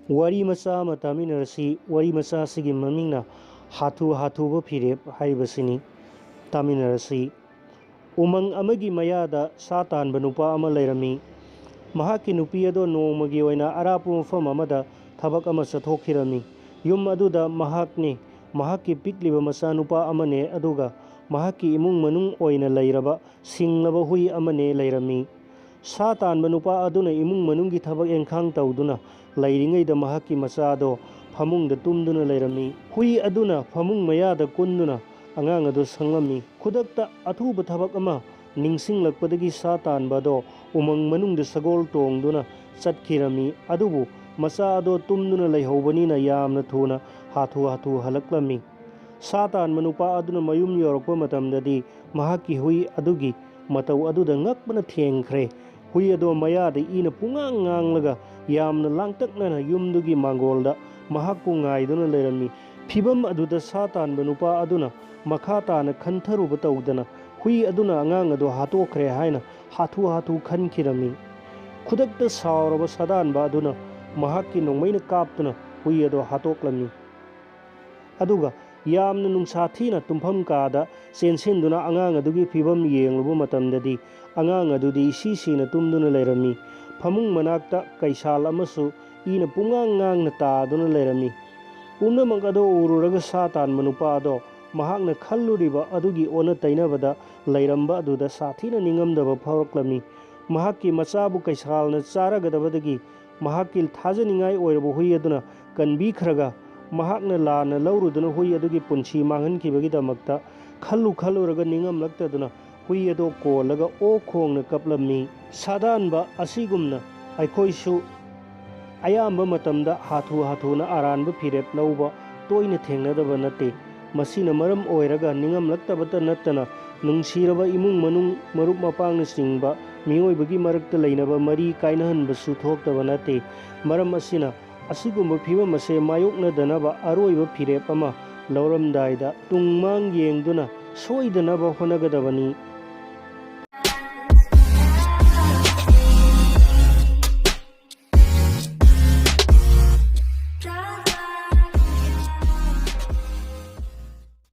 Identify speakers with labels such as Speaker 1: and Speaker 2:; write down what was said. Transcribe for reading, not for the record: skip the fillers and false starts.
Speaker 1: Wari macha ama taminarasi wari macha sigi mamingna hathu hathuba firep haibasini taminarasi. Umang amagi mayada sa tanba nupa ama lairami. Mahaki nupi ado nongmagi oina arapu mafam amada thabak ama chathokirami. Yum aduda mahakni mahaki pikliba macha nupa amane aduga mahaki imung manung oina lairaba singlaba hui amane lairami. Sa tanba nupa aduna imung manunggi thabak engkhang tawduna lairingaida mahaki machado phamungda tumduna lairami. Hui aduna phamung mayada kunduna angang adu sanglami. Khudakta athuba thabak ama ningsinglakpadagi sa tanbado umang manungda sagol tongduna chatkirami. Adubu machado tumduna laihaubanina yamna thuna hathu hathu halaklami. Sa tanba nupa aduna mayum yorakpa matamdadi mahaki hui adugi matau aduda ngakpana thengkhre. Hui ado mayada ina pungang nganglaga yamna langtaknana yumdugi mangolda mahakku ngaiduna lairami. Phibam aduda sa tanba nupa aduna makha tana khantharuba tawdana hui aduna angang ado hatokre haina hathu hathu khankirami. Khudakta sauraba sadanba aduna mahakki nongmaina kaptuna hui ado hatoklami. Aduga yamna nungsa thina tumpham kada sensinduna angang adugi phibam yengluba matamdadi angang adudi sisina tumduna lairami. Phamung manakta kaisal amasu ina pungang ngangna taduna lairami. Punamak ado ururaga sa tanba nupa ado mahakna khalluriba adugi ona tainabada lairamba aduda sathina ningmdba phawraklami. Mahakki machabu kaisalna charagadabadagi mahakki thajaningai oiraba hui aduna kanbikhraga mahakna lana lauruduna hui adugi punchi manghankibagidamakta khalluraga ningamlaktaduna hui ado kolaga o khongna kaplami. Sadanba asigumna aikhoisu ayamba matamda hathu hathuna aranba firep lauba toina thengnadaba nate. Masina maram oiraga ningamlaktabata nattana nungsiraba imung manung marup mapangna singba miyoibagi marakta lainaba mari kainahanbasu thoktaba nate. Maram asina asigumba phibam ase mayoknadanaba aroiba firep ama lauramdaida tungmang yengduna soidanaba honagadabani.